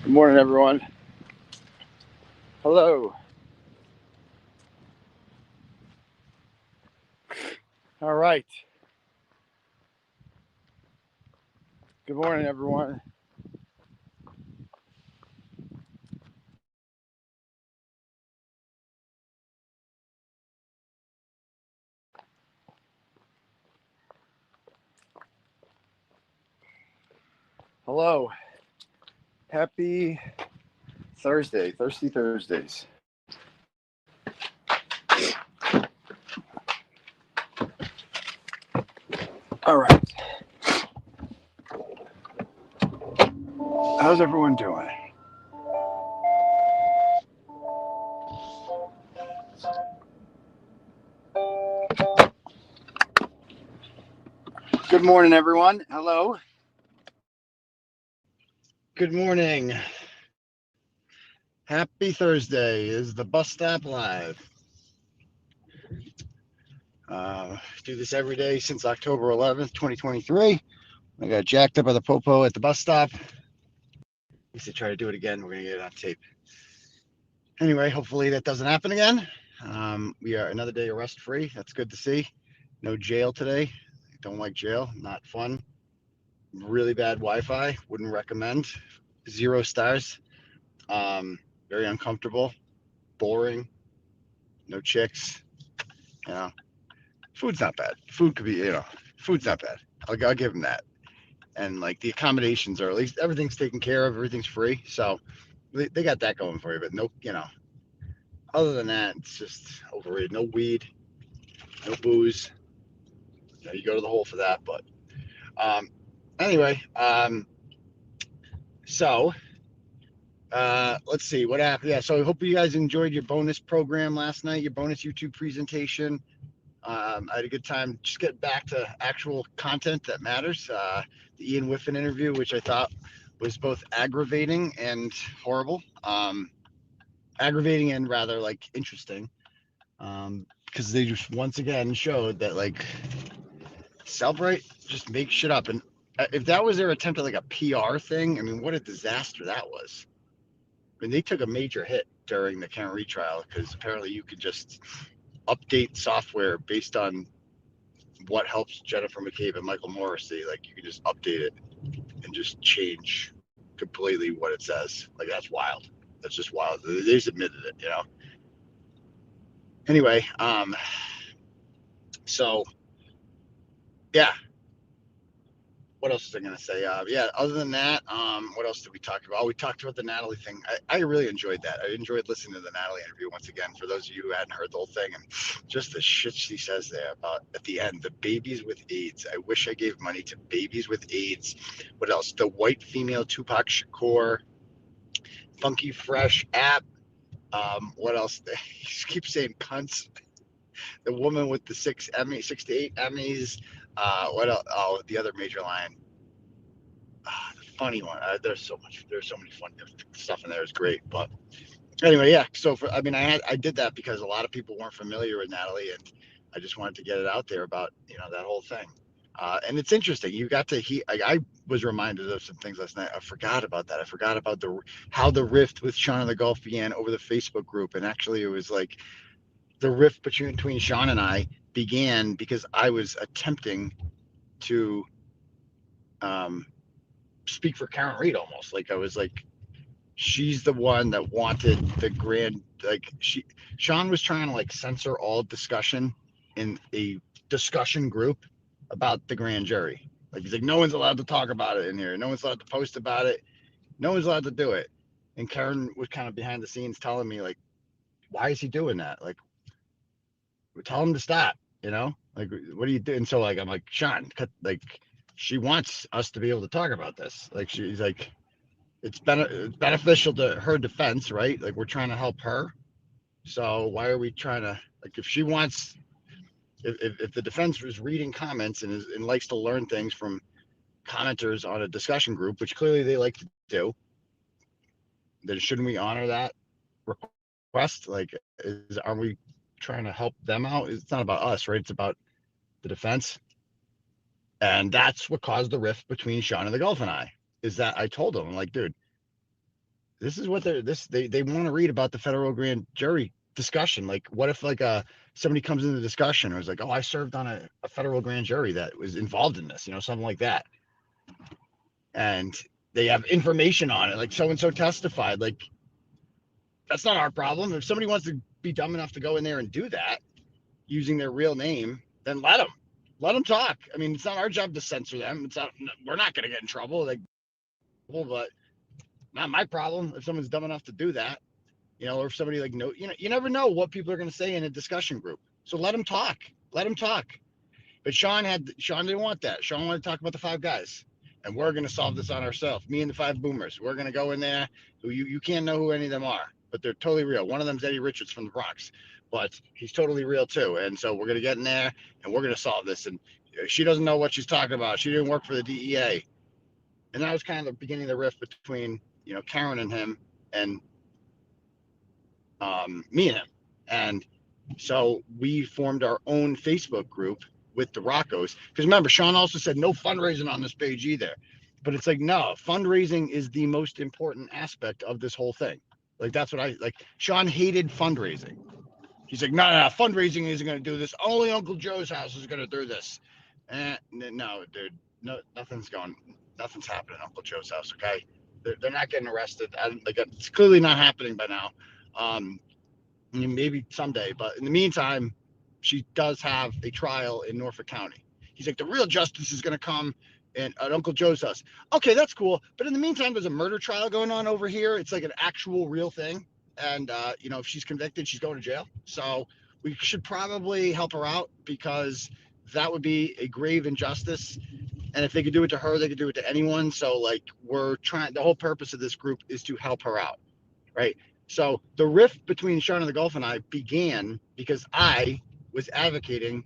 Good morning, everyone. Hello. All right. Good morning, everyone. Hello. Happy Thursday. Thirsty Thursdays. All right. How's everyone doing? Good morning, everyone. Hello. Good morning. Happy Thursday. Is the bus stop live? Do this every day since October 11th, 2023. I got jacked up by the popo at the bus stop. If they try to do it again, we're going to get it on tape. Anyway, hopefully that doesn't happen again. We are another day arrest free. That's good to see. No jail today. Don't like jail. Not fun. Really bad Wi-Fi. Wouldn't recommend. 0 stars. Very uncomfortable. Boring. No chicks. You know, food's not bad. Food could be. Food's not bad. I'll give them that. And like the accommodations are at least everything's taken care of. Everything's free. So they got that going for you. But no, other than that, it's just overrated. No weed. No booze. You go to the hole for that. But anyway, so let's see what happened. Yeah, so I hope you guys enjoyed your bonus program last night, your bonus YouTube presentation. I had a good time just getting back to actual content that matters. The Ian Whiffin interview, which I thought was both aggravating and horrible. Aggravating and rather like interesting. Because they just once again showed that like Cellbrite just makes shit up. And if that was their attempt at like a PR thing, I mean, what a disaster that was. I mean, they took a major hit during the Karen retrial because apparently you could just update software based on what helps Jennifer McCabe and Michael Morrissey. Like you can just update it and just change completely what it says. Like that's wild. That's just wild. They just admitted it. Anyway, so yeah, what else was I gonna say? Yeah, other than that, what else did we talk about? Oh, we talked about the Natalie thing. I really enjoyed that. I enjoyed listening to the Natalie interview once again. For those of you who hadn't heard the whole thing, and just the shit she says there about at the end, the babies with AIDS. I wish I gave money to babies with AIDS. What else? The white female Tupac Shakur, Funky Fresh app. What else? He keeps saying cunts. The woman with the 6 to 8 Emmys. What else? Oh, the other major line. The funny one. There's so many fun stuff in there. It's great. But anyway, yeah. So I did that because a lot of people weren't familiar with Natalie, and I just wanted to get it out there about that whole thing. And it's interesting. You got to I was reminded of some things last night. I forgot about that. I forgot about how the rift with Sean and the Gulf began over the Facebook group, and actually it was like the rift between Sean and I began because I was attempting to um, speak for Karen Reed almost. Like I was like, she's the one that wanted the grand, like Sean was trying to like censor all discussion in a discussion group about the grand jury. Like he's like, no one's allowed to talk about it in here. No one's allowed to post about it. No one's allowed to do it. And Karen was kind of behind the scenes telling me like, why is he doing that? Like, tell him to stop, like, what are you doing? So like, I'm like, Sean, like, she wants us to be able to talk about this. Like, she's like, it's beneficial to her defense, right? Like, we're trying to help her. So why are we trying to, like, if she wants, if the defense is reading comments and likes to learn things from commenters on a discussion group, which clearly they like to do, then shouldn't we honor that request? Like, are we trying to help them out? It's not about us, right? It's about the defense. And that's what caused the rift between Sean and the Gulf and I, is that I told him, I'm like, dude, this is what they want to read about the federal grand jury discussion. Like, what if like somebody comes into the discussion or is like, oh, I served on a federal grand jury that was involved in this, something like that, and they have information on it, like so and so testified. Like, that's not our problem. If somebody wants to be dumb enough to go in there and do that using their real name, then let them talk. I mean, it's not our job to censor them. It's not. We're not going to get in trouble. Like, well, but not my problem if someone's dumb enough to do that. Or if somebody like, no, you never know what people are going to say in a discussion group. So let them talk. Let them talk. But Sean didn't want that. Sean wanted to talk about the five guys, and we're going to solve this on ourselves. Me and the five boomers. We're going to go in there. Who you can't know who any of them are, but they're totally real. One of them's Eddie Richards from the Bronx, but he's totally real too. And so we're going to get in there and we're going to solve this. And she doesn't know what she's talking about. She didn't work for the DEA. And that was kind of the beginning of the rift between, Karen and him, and me and him. And so we formed our own Facebook group with the Roccos. Because remember, Sean also said no fundraising on this page either. But it's like, no, fundraising is the most important aspect of this whole thing. Like, that's what I like. Sean hated fundraising. He's like, no, fundraising isn't going to do this. Only Uncle Joe's house is going to do this. No, dude, no, nothing's happening at Uncle Joe's house. Okay, they're not getting arrested. It's clearly not happening by now. Maybe someday, but in the meantime, she does have a trial in Norfolk County. He's like, the real justice is going to come at Uncle Joe's house. Okay, that's cool. But in the meantime, there's a murder trial going on over here. It's like an actual real thing. And, if she's convicted, she's going to jail. So we should probably help her out, because that would be a grave injustice. And if they could do it to her, they could do it to anyone. So like, the whole purpose of this group is to help her out. Right. So the rift between Sean of the Gulf and I began because I was advocating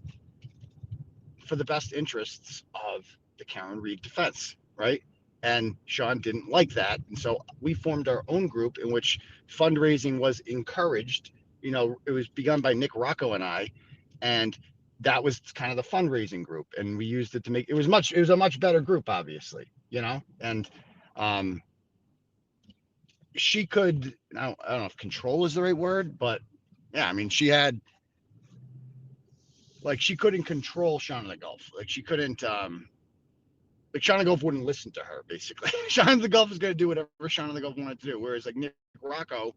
for the best interests of the Karen Reed defense, right? And Sean didn't like that. And so we formed our own group in which fundraising was encouraged. It was begun by Nick Rocco and I, and that was kind of the fundraising group. And we used it to make, it was a much better group, obviously, and, she could, I don't know if control is the right word, but yeah, I mean, she couldn't control Sean of the Gulf. Like, she couldn't, Sean of the Gulf wouldn't listen to her, basically. Sean of the Gulf is going to do whatever Sean of the Gulf wanted to do. Whereas like Nick Rocco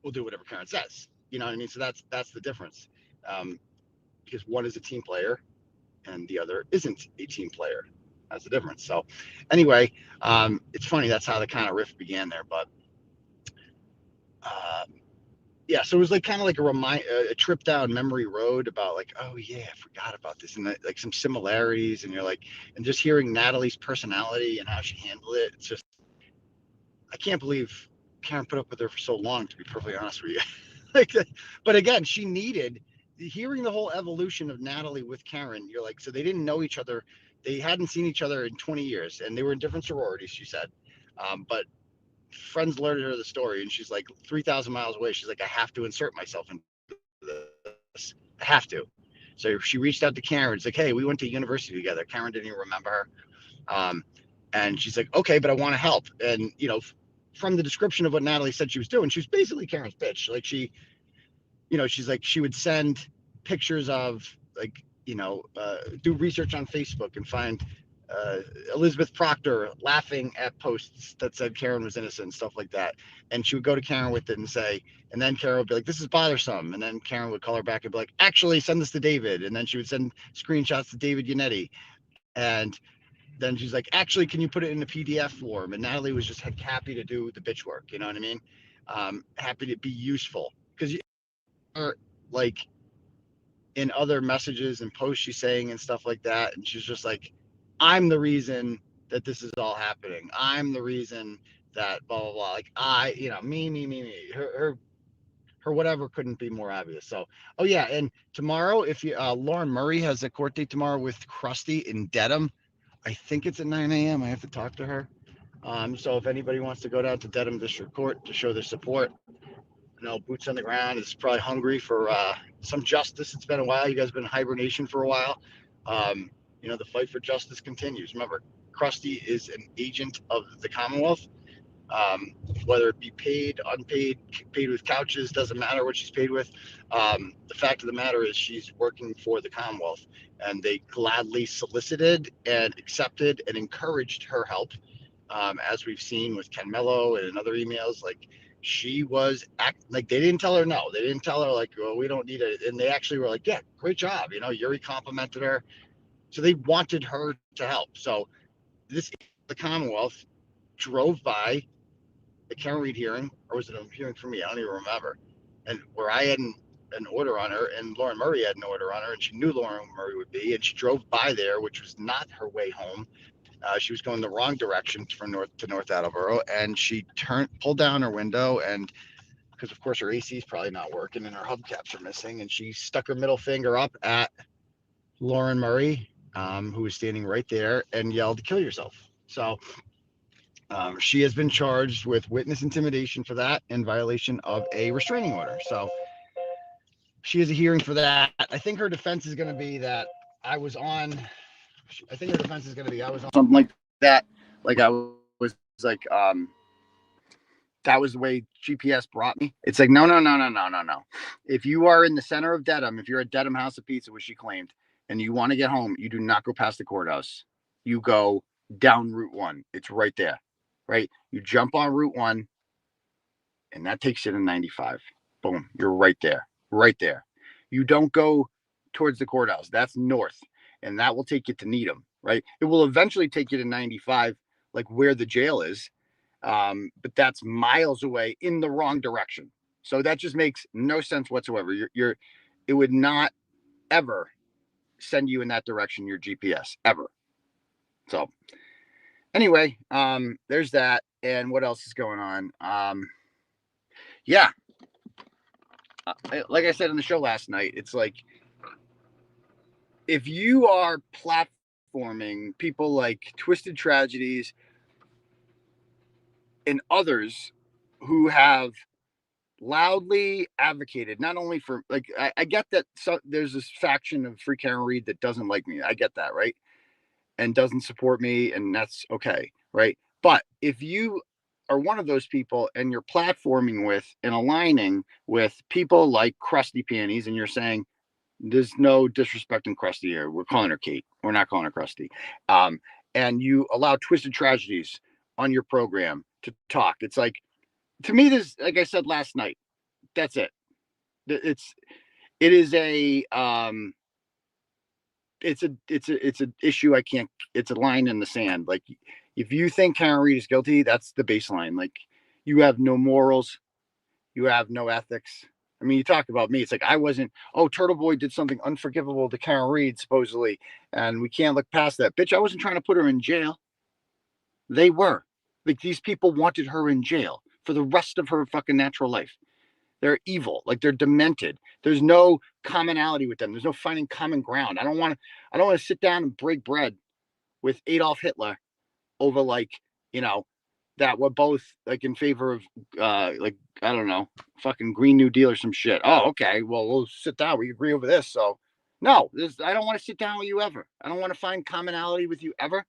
will do whatever Karen says. You know what I mean? So that's the difference. Because one is a team player and the other isn't a team player. That's the difference. So anyway, it's funny. That's how the kind of rift began there. But, yeah, so it was like kind of like a trip down memory road about like, oh yeah, I forgot about this, and like some similarities, and you're like, and just hearing Natalie's personality and how she handled it, it's just, I can't believe Karen put up with her for so long, to be perfectly honest with you. Like, but again, she needed hearing the whole evolution of Natalie with Karen. You're like, so they didn't know each other, they hadn't seen each other in 20 years, and they were in different sororities, she said, but friends learned her the story, and she's like 3,000 miles away. She's like, I have to insert myself into this. I have to. So she reached out to Karen. It's like, hey, we went to university together. Karen didn't even remember her. And she's like, okay, but I want to help. And, from the description of what Natalie said she was doing, she was basically Karen's bitch. Like, she's like, she would send pictures of like, do research on Facebook and find Elizabeth Proctor laughing at posts that said Karen was innocent and stuff like that. And she would go to Karen with it and say, and then Karen would be like, this is bothersome. And then Karen would call her back and be like, actually, send this to David. And then she would send screenshots to David Yannetti. And then she's like, actually, can you put it in a PDF form? And Natalie was just happy to do the bitch work. You know what I mean? Happy to be useful. Because like in other messages and posts she's saying and stuff like that. And she's just like, I'm the reason that this is all happening. I'm the reason that blah, blah, blah. Like, me. Her whatever couldn't be more obvious. So, oh yeah. And tomorrow, if you, Lauren Murray has a court date tomorrow with Krusty in Dedham. I think it's at 9 a.m. I have to talk to her. So if anybody wants to go down to Dedham District Court to show their support, boots on the ground, is probably hungry for some justice. It's been a while. You guys have been in hibernation for a while. The fight for justice continues. Remember, Krusty is an agent of the Commonwealth, Whether it be paid, unpaid, paid with couches, doesn't matter what she's paid with. The fact of the matter is she's working for the Commonwealth, and they gladly solicited and accepted and encouraged her help. As we've seen with Ken Mello and in other emails, like she was like they didn't tell her no. They didn't tell her like, well, we don't need it. And they actually were like, yeah, great job. Yuri complimented her. So they wanted her to help. So this the Commonwealth drove by the Karen Reed hearing, or was it a hearing for me? I don't even remember. And where I had an order on her, and Lauren Murray had an order on her, and she knew Lauren Murray would be, and she drove by there, which was not her way home. She was going the wrong direction from north to North Attleboro, and she pulled down her window, and because of course her AC is probably not working and her hubcaps are missing, and she stuck her middle finger up at Lauren Murray, who was standing right there, and yelled, "Kill yourself." So she has been charged with witness intimidation for that in violation of a restraining order. So she has a hearing for that. I think her defense is going to be that I was on. I think her defense is going to be I was on something like that. Like I was like, that was the way GPS brought me. It's like, no. If you are in the center of Dedham, if you're at Dedham House of Pizza, which she claimed, and you want to get home, you do not go past the courthouse. You go down Route 1. It's right there, right? You jump on Route 1, and that takes you to 95. Boom, you're right there, right there. You don't go towards the courthouse. That's north, and that will take you to Needham, right? It will eventually take you to 95, like where the jail is, but that's miles away in the wrong direction. So that just makes no sense whatsoever. It would not ever send you in that direction, your GPS, ever. So anyway, there's that. And what else is going on? Yeah, like I said on the show last night, it's like if you are platforming people like Twisted Tragedies and others who have loudly advocated not only for, like, I get that there's this faction of Free Karen Reed that doesn't like me. I get that, right? And doesn't support me, and that's okay, right? But if you are one of those people and you're platforming with and aligning with people like Krusty Panties, and you're saying there's no disrespecting Krusty here, we're calling her Kate, we're not calling her Krusty, and you allow Twisted Tragedies on your program to talk, it's like, to me, this, like I said last night, that's it. It is a it's an issue. It's a line in the sand. Like, if you think Karen Reed is guilty, that's the baseline. Like, you have no morals, you have no ethics. I mean, you talk about me. It's like I wasn't. Oh, Turtle Boy did something unforgivable to Karen Reed, supposedly, and we can't look past that. Bitch, I wasn't trying to put her in jail. They were. Like, these people wanted her in jail for the rest of her fucking natural life. They're evil. Like, they're demented. There's no commonality with them. There's no finding common ground. I don't want to sit down and break bread with Adolf Hitler over, like, that we're both, like, in favor of, like, I don't know, fucking Green New Deal or some shit. Oh, okay. Well, we'll sit down. We agree over this. So no, I don't want to sit down with you ever. I don't want to find commonality with you ever.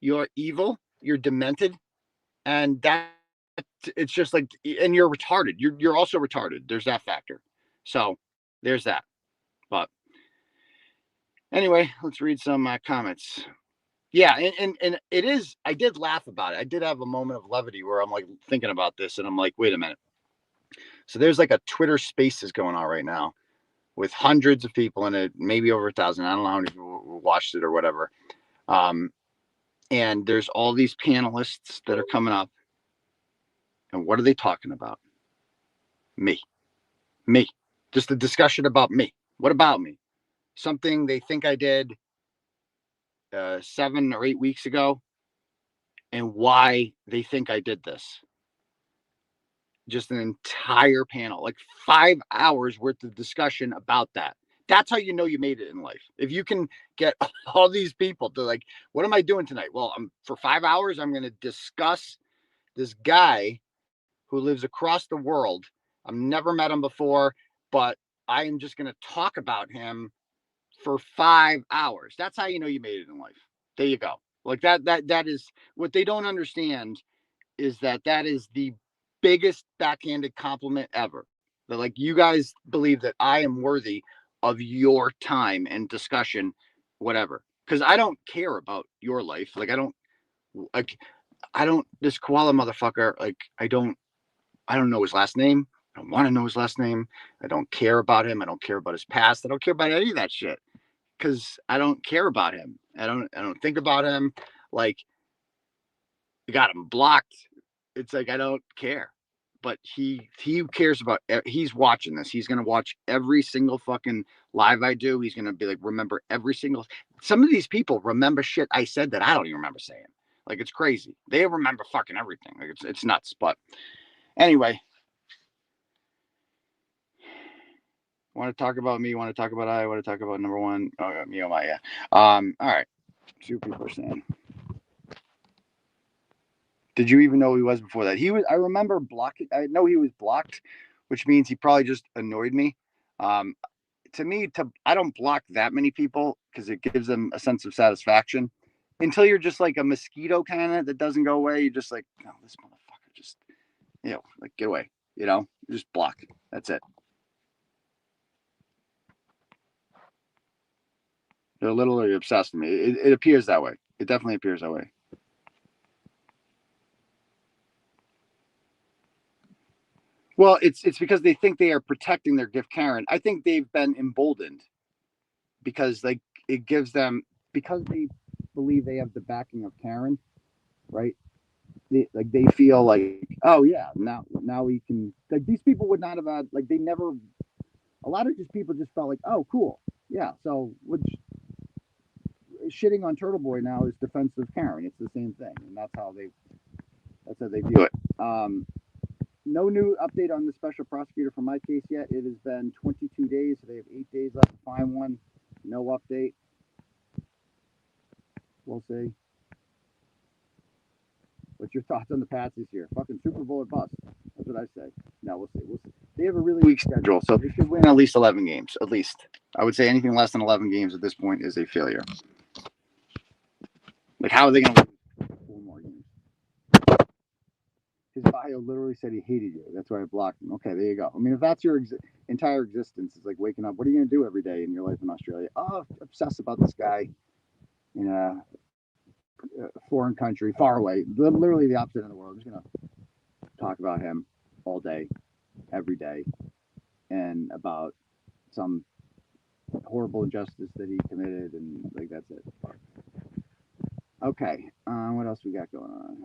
You're evil. You're demented. And it's just like, and you're retarded. You're also retarded. There's that factor. So there's that. But anyway, let's read some comments. Yeah, and it is, I did laugh about it. I did have a moment of levity where I'm like thinking about this, and I'm like, wait a minute. So there's like a Twitter Spaces going on right now with hundreds of people in it, maybe over 1,000. I don't know how many people watched it or whatever. And there's all these panelists that are coming up. And what are they talking about? Me. Just a discussion about me. What about me? Something they think I did 7 or 8 weeks ago, and why they think I did this. Just an entire panel, like 5 hours worth of discussion about that. That's how you know you made it in life. If you can get all these people to, like, what am I doing tonight? Well, for 5 hours, I'm going to discuss this guy who lives across the world. I've never met him before, but I am just going to talk about him for 5 hours. That's how you know you made it in life. There you go. Like that is what they don't understand is that is the biggest backhanded compliment ever. That like you guys believe that I am worthy of your time and discussion, whatever. Because I don't care about your life. Like I don't this koala motherfucker. Like I don't know his last name. I don't want to know his last name. I don't care about him. I don't care about his past. I don't care about any of that shit because I don't care about him. I don't think about him. Like I got him blocked. It's like I don't care. But he cares about. He's watching this. He's gonna watch every single fucking live I do. He's gonna be like, remember every single. Some of these people remember shit I said that I don't even remember saying. Like it's crazy. They remember fucking everything. Like it's nuts. But anyway, want to talk about me? Want to talk about I? Want to talk about number one? Oh, me, oh my, yeah. All right. 2 people are saying. Did you even know who he was before that? He was. I remember blocking. I know he was blocked, which means he probably just annoyed me. To me, I don't block that many people because it gives them a sense of satisfaction. Until you're just like a mosquito kind of that doesn't go away. You're just like, no, this motherfucker just, like get away. Just block. That's it. They're literally obsessed with me. It appears that way. It definitely appears that way. Well, it's because they think they are protecting their gift Karen. I think they've been emboldened because like it gives them because they believe they have the backing of Karen, right? They feel like, oh yeah, now we can, like, these people would not have had, like, they never, a lot of just people just felt like, oh cool, yeah, so which shitting on Turtle Boy now is defensive Karen. It's the same thing, and that's how they view it. No new update on the special prosecutor for my case yet. It has been 22 days. So they have 8 days left to find one. No update. We'll see. What's your thoughts on the Pats this year? Fucking Super Bowl or bust. That's what I say. No, we'll see. They have a really weak schedule, so they should win at least 11 games. At least. I would say anything less than 11 games at this point is a failure. Like, how are they going to win 4 more games? His bio literally said he hated you. That's why I blocked him. Okay, there you go. I mean, if that's your entire existence, it's like waking up. What are you going to do every day in your life in Australia? Oh, obsess about this guy in a foreign country, far away. Literally the opposite of the world. I'm just going to talk about him all day, every day, and about some horrible injustice that he committed, and like that's it. Okay, what else we got going on?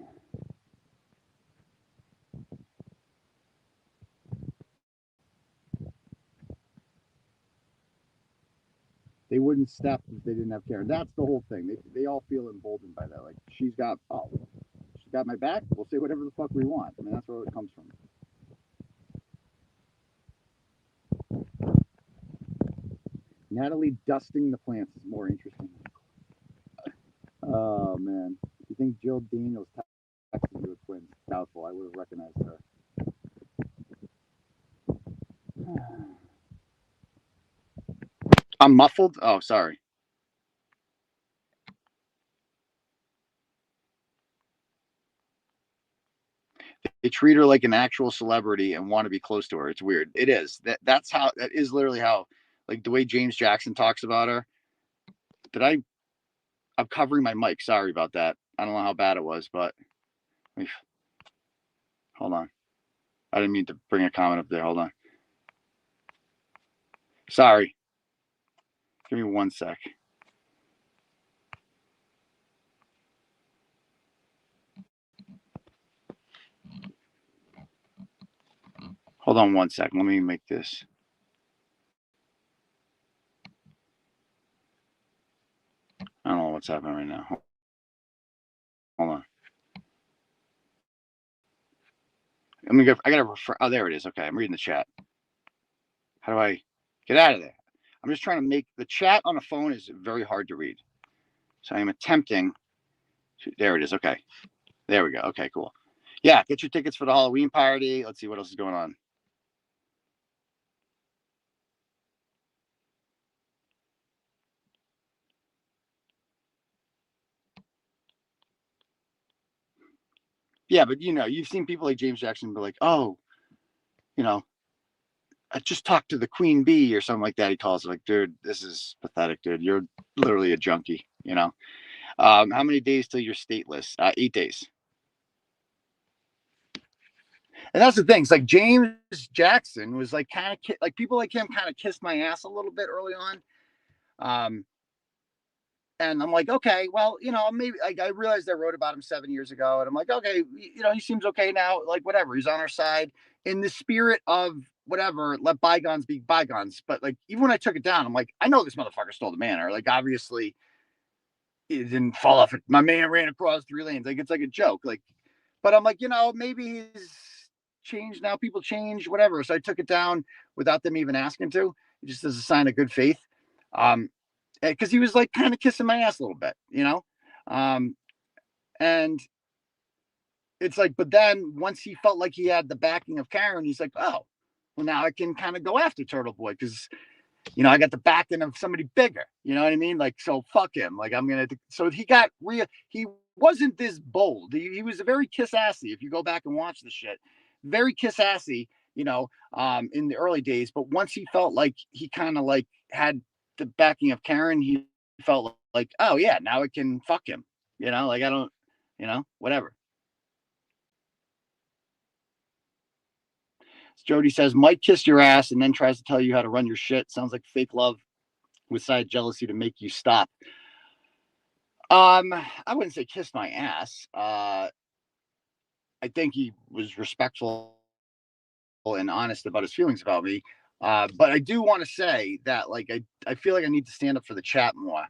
They wouldn't step if they didn't have Karen. That's the whole thing. They all feel emboldened by that. Like she's got my back. We'll say whatever the fuck we want. I mean, that's where it comes from. Natalie dusting the plants is more interesting. Oh man, you think Jill Daniels texted you a twin? Doubtful. I would have recognized her. I'm muffled. Oh, sorry. They treat her like an actual celebrity and want to be close to her. It's weird. It is. That is literally how, like the way James Jackson talks about her. I'm covering my mic. Sorry about that. I don't know how bad it was, but hold on. I didn't mean to bring a comment up there. Hold on. Sorry. Give me 1 sec. Hold on 1 sec. Let me make this. I don't know what's happening right now. Hold on. I gotta refer. Oh, there it is. Okay, I'm reading the chat. How do I get out of there? I'm just trying to make the chat on a phone is very hard to read. So I'm attempting. There it is. Okay. There we go. Okay, cool. Yeah, get your tickets for the Halloween party. Let's see what else is going on. Yeah, but you've seen people like James Jackson be like, oh, you know, I just talked to the queen bee or something like that. He calls it like, dude, this is pathetic, dude. You're literally a junkie. How many days till you're stateless? 8 days. And that's the thing. It's like James Jackson was like kind of like people like him kind of kissed my ass a little bit early on. Um, and I'm like, okay, well, maybe like I realized I wrote about him 7 years ago, and I'm like, okay, he seems okay now. Like whatever, he's on our side in the spirit of whatever. Let bygones be bygones. But like even when I took it down, I'm like, I know this motherfucker stole the manor. Like obviously, it didn't fall off. My man ran across 3 lanes. Like it's like a joke. Like, but I'm like, maybe he's changed now. People change, whatever. So I took it down without them even asking to, just as a sign of good faith. Because he was like kind of kissing my ass a little bit. Um, and it's like, but then once he felt like he had the backing of Karen, he's like, oh, well, now I can kind of go after Turtle Boy because I got the backing of somebody bigger. You know what I mean? Like, so fuck him. Like, I'm gonna. So he got real. He wasn't this bold. He was a very kiss assy. If you go back and watch the shit, very kiss assy. In the early days. But once he felt like he kind of like had the backing of Karen, he felt like, oh yeah, now I can fuck him. Like I don't. Whatever. Jody says Mike kissed your ass and then tries to tell you how to run your shit. Sounds like fake love with side jealousy to make you stop. I wouldn't say kiss my ass. I think he was respectful and honest about his feelings about me. But I do want to say that like I feel like I need to stand up for the chat more.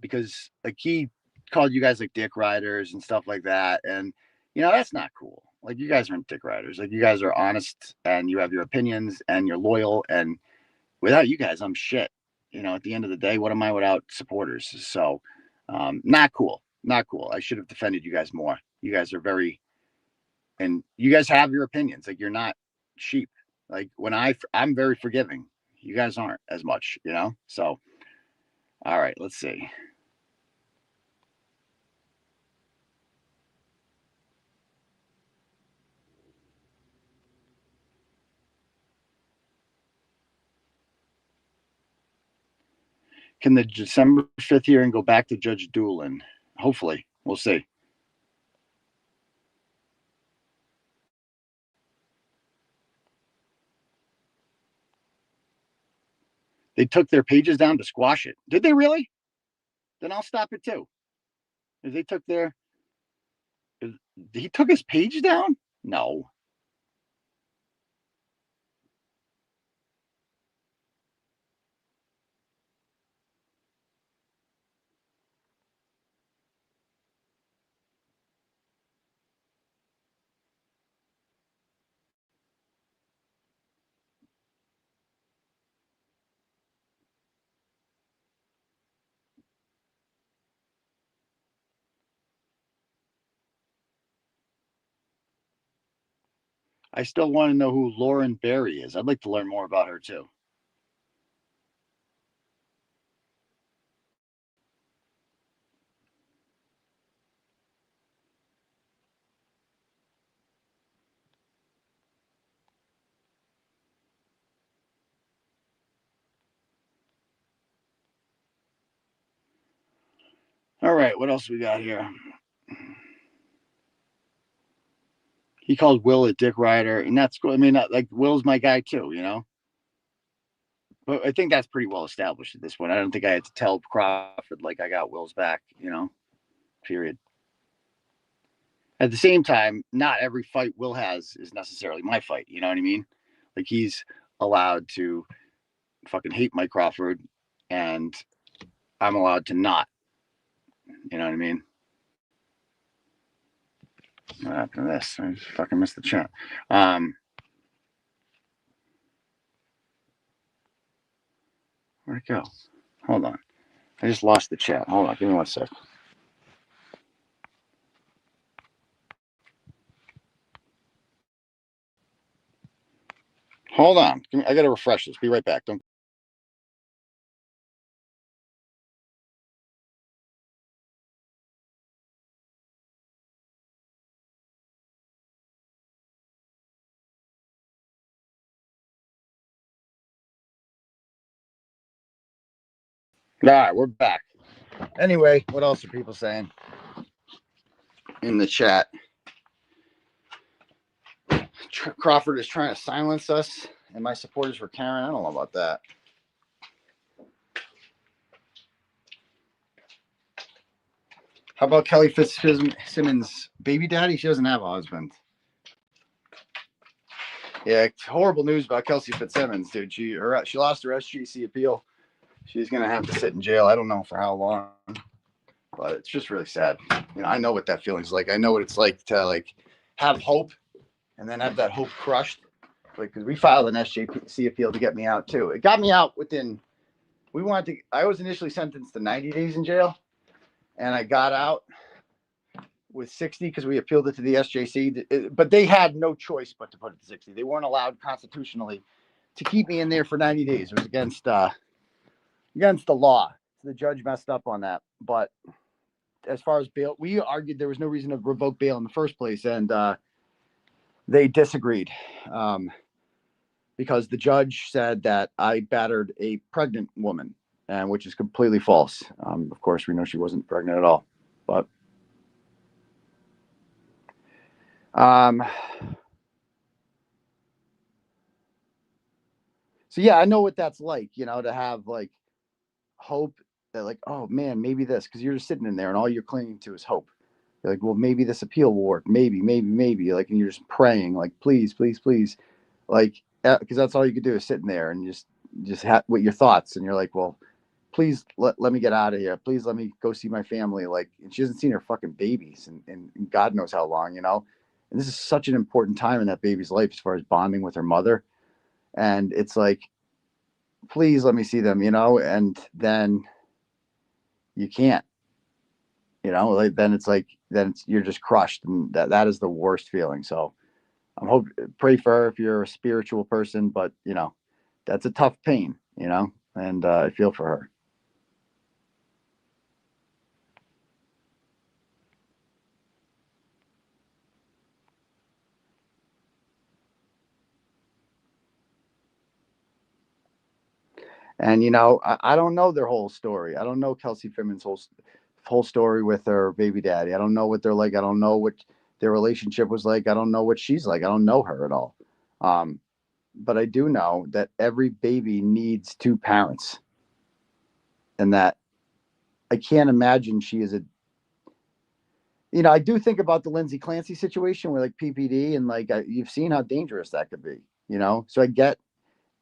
Because like he called you guys like dick riders and stuff like that. And that's not cool. Like you guys aren't dick riders. Like you guys are honest and you have your opinions and you're loyal. And without you guys, I'm shit. At the end of the day, what am I without supporters? So not cool. Not cool. I should have defended you guys more. You guys are and you guys have your opinions. Like you're not sheep. Like when I'm very forgiving. You guys aren't as much. So, all right, let's see. Can the December 5th hearing go back to Judge Doolin? Hopefully. We'll see. They took their pages down to squash it. Did they really? Then I'll stop it too. If they took their he took his page down? No. I still want to know who Lauren Berry is. I'd like to learn more about her too. All right, what else we got here? He called Will a dick rider, and that's cool. I mean, like Will's my guy too. But I think that's pretty well established at this point. I don't think I had to tell Crawford like I got Will's back. Period. At the same time, not every fight Will has is necessarily my fight. You know what I mean? Like he's allowed to fucking hate Mike Crawford, and I'm allowed to not. You know what I mean? What happened to this? I just fucking missed the chat. Where'd it go? Hold on. I just lost the chat. Hold on. Give me 1 sec. Hold on. I got to refresh this. Be right back. Don't. All right, we're back. Anyway, what else are people saying in the chat? Crawford is trying to silence us, and my supporters were Karen. I don't know about that. How about Kelly Fitzsimmons' baby daddy? She doesn't have a husband. Yeah, horrible news about Kelsey Fitzsimmons, dude. She lost her SGC appeal. She's gonna have to sit in jail. I don't know for how long, but it's just really sad. You know, I know what that feeling's like. I know what it's like to like have hope and then have that hope crushed. Like, because we filed an SJC appeal to get me out too. It got me out within. I was initially sentenced to 90 days in jail, and I got out with 60 because we appealed it to the SJC. But they had no choice but to put it to 60. They weren't allowed constitutionally to keep me in there for 90 days. It was against the law. So the judge messed up on that. But as far as bail, we argued there was no reason to revoke bail in the first place, and they disagreed because the judge said that I battered a pregnant woman, and which is completely false. Of course, we know she wasn't pregnant at all, but so yeah, I know what that's like, you know, to have like hope that like, oh man, maybe this, because you're just sitting in there and all you're clinging to is hope. You're like, well, maybe this appeal will work, maybe, like, and you're just praying, like, please, please, please, like, because that's all you could do is sitting there and just have with your thoughts, and you're like, well, please let me get out of here, please let me go see my family, like, and she hasn't seen her fucking babies and God knows how long, you know, and this is such an important time in that baby's life as far as bonding with her mother, and it's like, please let me see them, you know, and then you can't, you know, like then it's like you're just crushed, and that is the worst feeling. So pray for her if you're a spiritual person, but you know, that's a tough pain, you know, and I feel for her. And you know, I don't know their whole story. I don't know Kelsey Fitzsimmons' whole story with her baby daddy. I don't know what they're like. I don't know what their relationship was like. I don't know what she's like. I don't know her at all. Um, but I do know that every baby needs two parents, and that I can't imagine she is a. You know, I do think about the Lindsay Clancy situation where like PPD and like you've seen how dangerous that could be. You know, so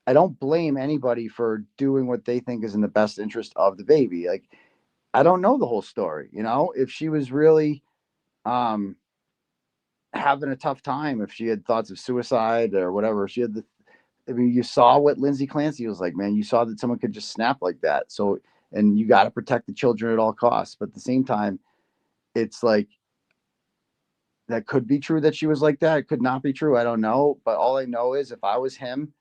I don't blame anybody for doing what they think is in the best interest of the baby. Like, I don't know the whole story. You know, if she was really um, having a tough time, if she had thoughts of suicide or whatever, she had the. I mean, you saw what Lindsay Clancy was like, man. You saw that someone could just snap like that. So, and you got to protect the children at all costs. But at the same time, it's like that could be true that she was like that. It could not be true. I don't know. But all I know is if I was him,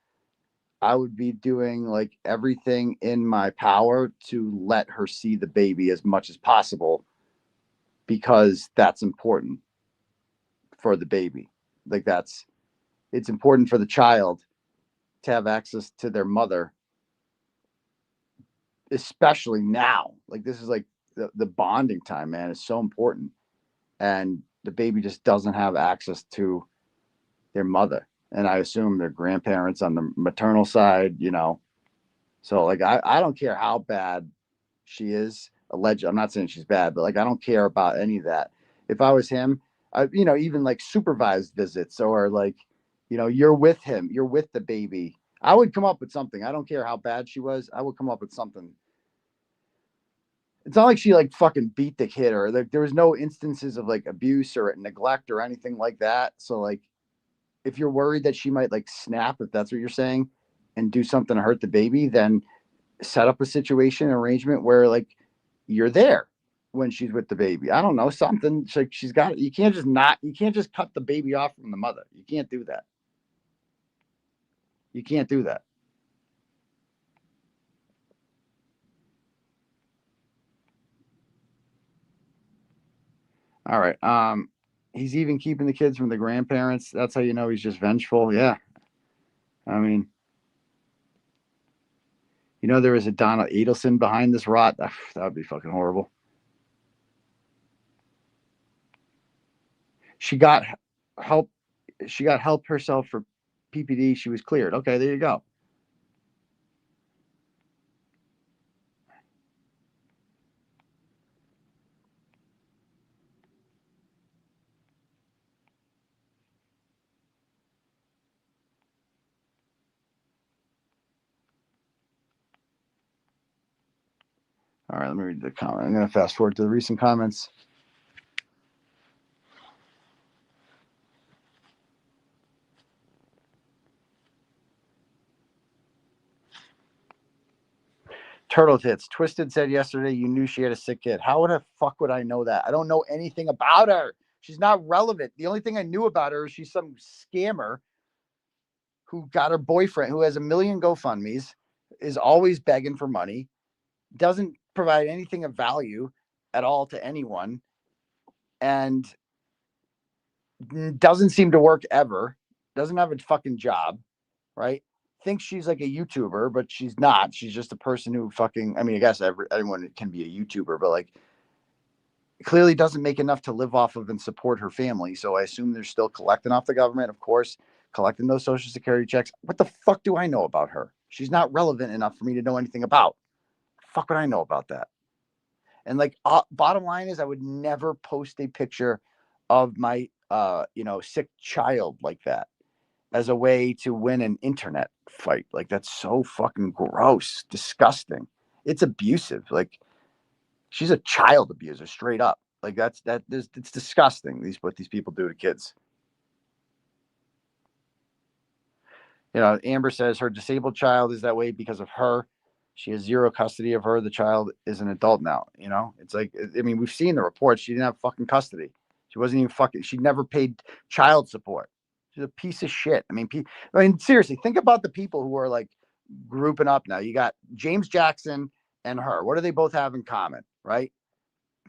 I would be doing like everything in my power to let her see the baby as much as possible because that's important for the baby. Like it's important for the child to have access to their mother, especially now. Like this is like the bonding time, man, is so important. And the baby just doesn't have access to their mother. And I assume their grandparents on the maternal side, you know. So like I don't care how bad she is alleged. I'm not saying she's bad, but like I don't care about any of that. If I was him, you know, even like supervised visits or like, you know, you're with him, you're with the baby. I would come up with something. I don't care how bad she was. I would come up with something. It's not like she like fucking beat the kid or like there was no instances of like abuse or neglect or anything like that. So like if you're worried that she might like snap, if that's what you're saying, and do something to hurt the baby, then set up a situation arrangement where like you're there when she's with the baby. I don't know, something like she's got. You can't just cut the baby off from the mother. You can't do that. You can't do that. All right. He's even keeping the kids from the grandparents. That's how you know he's just vengeful. Yeah. I mean, There is a Donna Adelson behind this rot. That would be fucking horrible. She got help. She got help herself for PPD. She was cleared. Okay, there you go. All right, let me read the comment. I'm going to fast forward to the recent comments. Turtle Tits. Twisted said yesterday you knew she had a sick kid. How the fuck would I know that? I don't know anything about her. She's not relevant. The only thing I knew about her is she's some scammer who got her boyfriend, who has a million GoFundMe's, is always begging for money, doesn't provide anything of value at all to anyone, and doesn't seem to work ever, doesn't have a fucking job, right? Thinks she's like a YouTuber, but she's not. She's just a person who fucking, I mean, I guess everyone can be a YouTuber, but like clearly doesn't make enough to live off of and support her family. So I assume they're still collecting off the government, of course, collecting those Social Security checks. What the fuck do I know about her? She's not relevant enough for me to know anything about. Fuck would I know about that? And like, bottom line is, I would never post a picture of my, sick child like that as a way to win an internet fight. Like, that's so fucking gross, disgusting. It's abusive. Like, she's a child abuser, straight up. Like, it's disgusting. What these people do to kids. Amber says her disabled child is that way because of her. She has zero custody of her. The child is an adult now. It's like, I mean, we've seen the reports. She didn't have fucking custody. She wasn't even fucking, she never paid child support. She's a piece of shit. I mean, seriously, think about the people who are like grouping up now. You got James Jackson and her. What do they both have in common, right?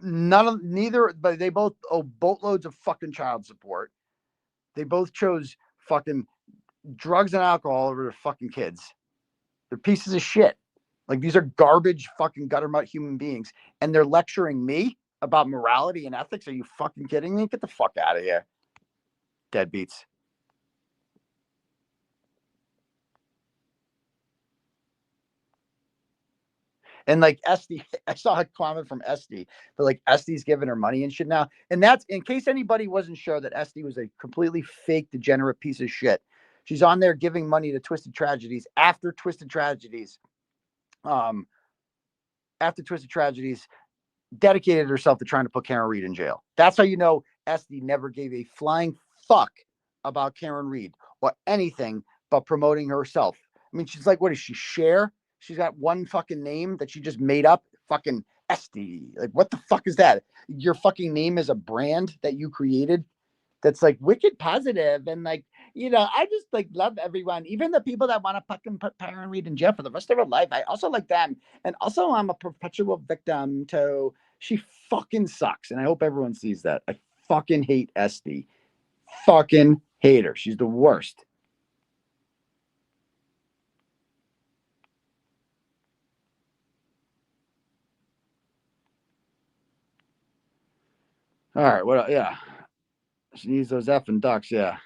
Neither, but they both owe boatloads of fucking child support. They both chose fucking drugs and alcohol over their fucking kids. They're pieces of shit. Like, these are garbage fucking guttermut human beings. And they're lecturing me about morality and ethics. Are you fucking kidding me? Get the fuck out of here. Deadbeats. And like Esty, I saw a comment from Esty, but like Esty's giving her money and shit now. And that's in case anybody wasn't sure that Esty was a completely fake, degenerate piece of shit. She's on there giving money to Twisted Tragedies after Twisted Tragedies. After Twisted Tragedies dedicated herself to trying to put Karen Reed in jail. That's how you know Esty never gave a flying fuck about Karen Reed or anything but promoting herself. I mean, she's like, what is she, Cher? She's got one fucking name that she just made up. Fucking Esty. Like, what the fuck is that? Your fucking name is a brand that you created that's like wicked positive and like, I just like love everyone, even the people that want to fucking put Karen Reed in jail for the rest of her life. I also like them, and also I'm a perpetual victim to. She fucking sucks, and I hope everyone sees that. I fucking hate Esty. Fucking hate her. She's the worst. All right, what? Yeah, she needs those effing ducks. Yeah,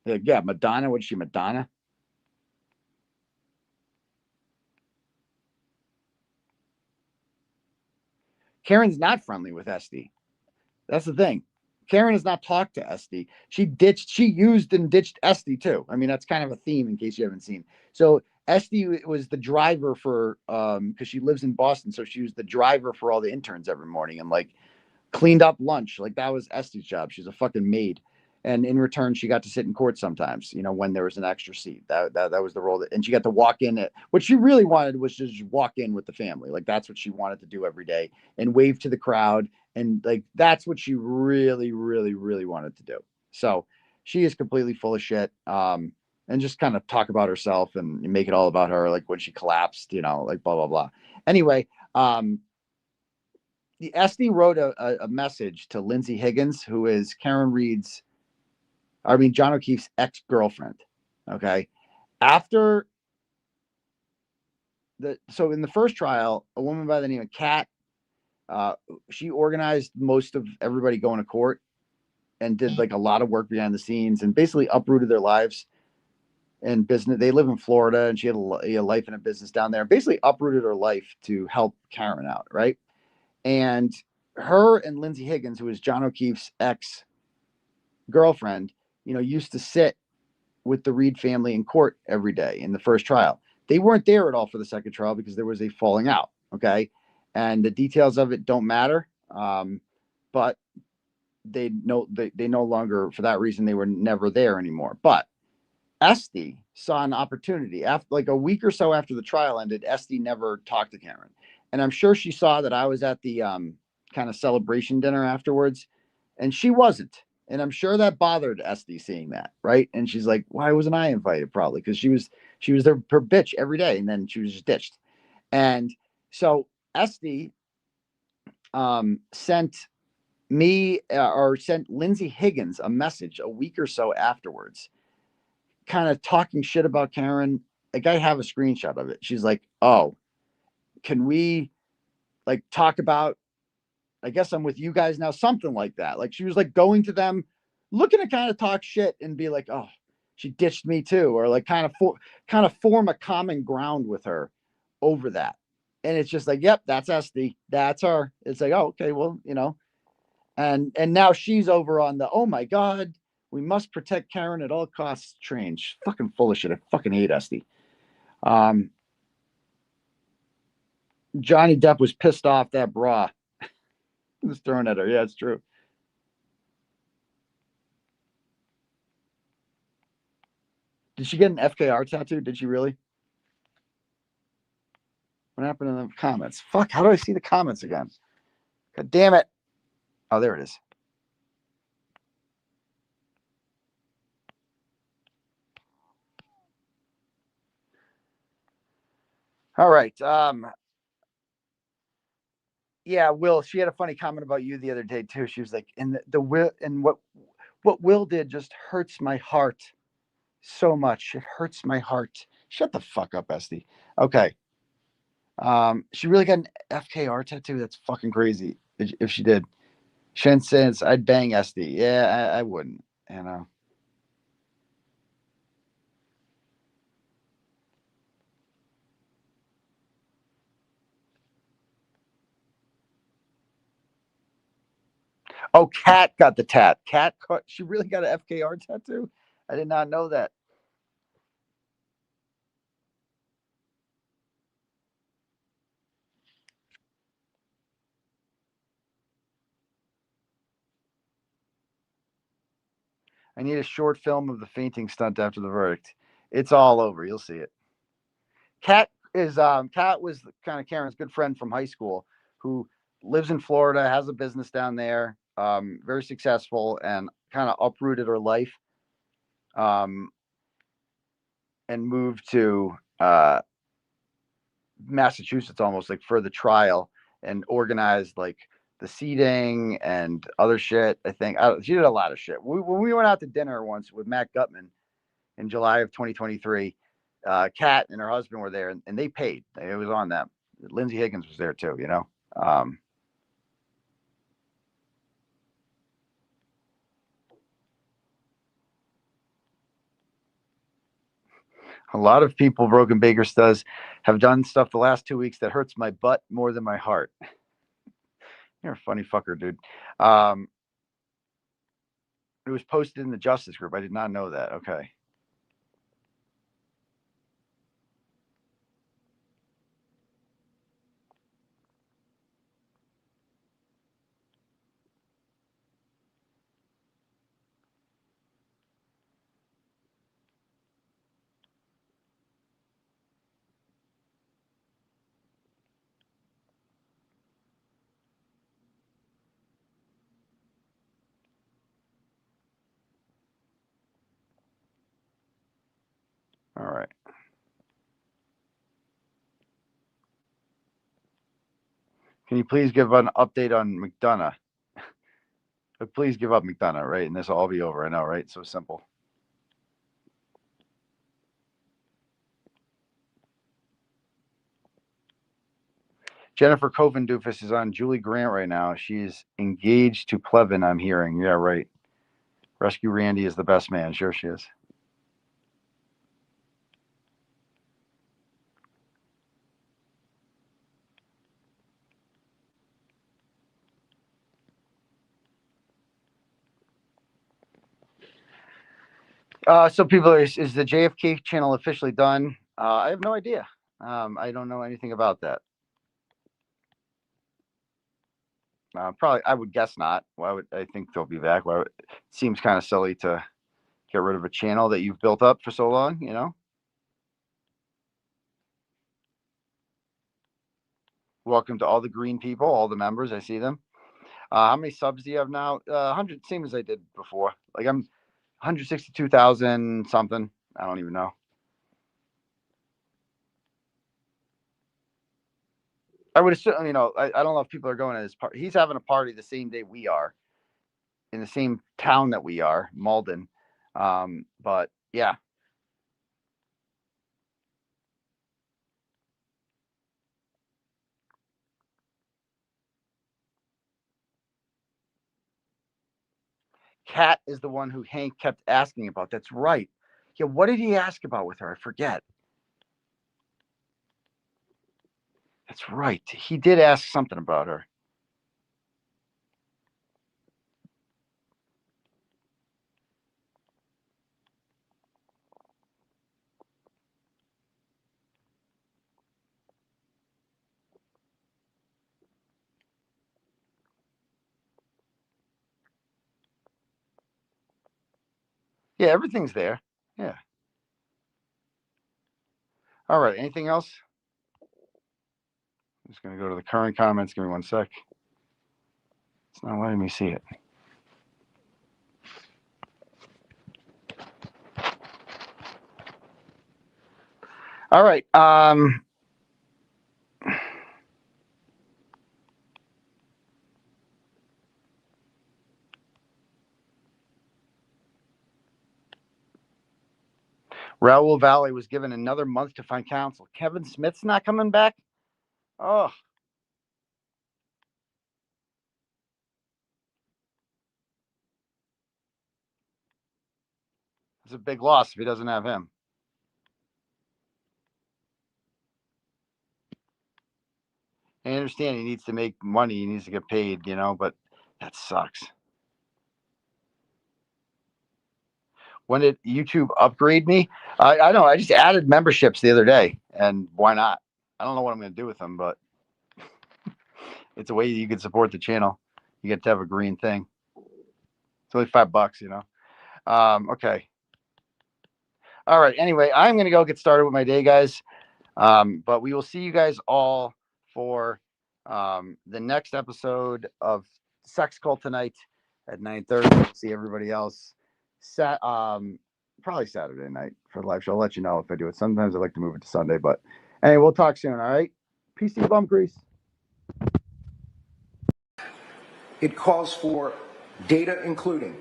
yeah. Madonna. What is she? Madonna. Karen's not friendly with Esty. That's the thing. Karen has not talked to Esty. She used and ditched Esty too. I mean, that's kind of a theme in case you haven't seen. So Esty was the driver for because she lives in Boston, so she was the driver for all the interns every morning and like cleaned up lunch. Like, that was Esty's job. She's a fucking maid. And in return, she got to sit in court sometimes, when there was an extra seat. That was the role and she got to walk in. What she really wanted was just walk in with the family. Like, that's what she wanted to do every day and wave to the crowd. And like, that's what she really, really, really wanted to do. So she is completely full of shit. And just kind of talk about herself and make it all about her. Like, when she collapsed, like blah, blah, blah. Anyway, the Esty wrote a message to Lindsay Higgins, who is John O'Keefe's ex-girlfriend. Okay. After So in the first trial, a woman by the name of Kat, she organized most of everybody going to court and did like a lot of work behind the scenes and basically uprooted their lives and business. They live in Florida, and she had a life and a business down there. Basically uprooted her life to help Karen out, right? And her and Lindsay Higgins, who was John O'Keefe's ex girlfriend, used to sit with the Reed family in court every day in the first trial. They weren't there at all for the second trial because there was a falling out. Okay. And the details of it don't matter. But they no longer, for that reason, they were never there anymore. But Esty saw an opportunity after like a week or so after the trial ended. Esty never talked to Karen. And I'm sure she saw that I was at the kind of celebration dinner afterwards, and she wasn't. And I'm sure that bothered Esty seeing that, right? And she's like, "Why wasn't I invited?" Probably because she was there her bitch every day, and then she was just ditched. And so Esty sent me or sent Lindsay Higgins a message a week or so afterwards, kind of talking shit about Karen. Like, I have a screenshot of it. She's like, "Oh, can we like talk about, I guess I'm with you guys now," something like that. Like, she was like going to them, looking to kind of talk shit and be like, "Oh, she ditched me too," or like kind of form a common ground with her over that. And it's just like, "Yep, that's Esty. That's her." It's like, "Oh, okay, well, and now she's over on the, oh my god, we must protect Karen at all costs train." She's fucking full of shit. I fucking hate Esty. Johnny Depp was pissed off that bra was thrown at her. Yeah, it's true. Did she get an FKR tattoo? Did she really? What happened in the comments? Fuck, how do I see the comments again? God damn it. Oh, there it is. All right. Yeah, Will, she had a funny comment about you the other day too. She was like, "And the Will, and what Will did just hurts my heart so much. It hurts my heart." Shut the fuck up, Esty. Okay. She really got an FKR tattoo. That's fucking crazy. If she did, Shen says I'd bang Esty. Yeah, I wouldn't. You know. Oh, Kat got the tat. Kat, she really got an FKR tattoo. I did not know that. I need a short film of the fainting stunt after the verdict. It's all over. You'll see it. Kat was kind of Karen's good friend from high school who lives in Florida, has a business down there, very successful, and kind of uprooted her life, um, and moved to Massachusetts almost like for the trial, and organized like the seating and other shit. I think she did a lot of shit. When we went out to dinner once with Matt Gutman in July of 2023, Kat and her husband were there, and they paid. It was on them. Lindsay Higgins was there too. A lot of people, Broken Baker says, have done stuff the last 2 weeks that hurts my butt more than my heart. You're a funny fucker, dude. It was posted in the Justice Group. I did not know that. Okay. All right. Can you please give an update on McDonough? Please give up McDonough, right? And this will all be over. I know, right? So simple. Jennifer Coven Doofus is on Julie Grant right now. She's engaged to Plevin, I'm hearing. Yeah, right. Rescue Randy is the best man. Sure she is. So people are, is the JFK channel officially done? I have no idea. I don't know anything about that. Probably, I would guess not. Why would I think they'll be back? It seems kind of silly to get rid of a channel that you've built up for so long, you know? Welcome to all the green people, all the members. I see them. How many subs do you have now? 100, same as I did before. Like I'm 162,000 something. I don't even know. I would assume, you know, I don't know if people are going to his party. He's having a party the same day we are, in the same town that we are, Malden. But yeah. Kat is the one who Hank kept asking about. That's right. Yeah, what did he ask about with her? I forget. That's right. He did ask something about her. Yeah, everything's there. Yeah. All right. Anything else? I'm just going to go to the current comments. Give me one sec. It's not letting me see it. All right. Raoul Valley was given another month to find counsel. Kevin Smith's not coming back? Oh. It's a big loss if he doesn't have him. I understand he needs to make money. He needs to get paid, you know, but that sucks. When did YouTube upgrade me? I know. I just added memberships the other day, and why not? I don't know what I'm going to do with them, but it's a way you can support the channel. You get to have a green thing. It's only $5, you know. Okay. All right. Anyway, I'm going to go get started with my day, guys. But we will see you guys all for the next episode of Sex Cult tonight at 9:30. We'll see everybody else. Probably Saturday night for the live show. I'll let you know if I do it. Sometimes I like to move it to Sunday, but anyway, we'll talk soon. All right. PC bum grease. It calls for data including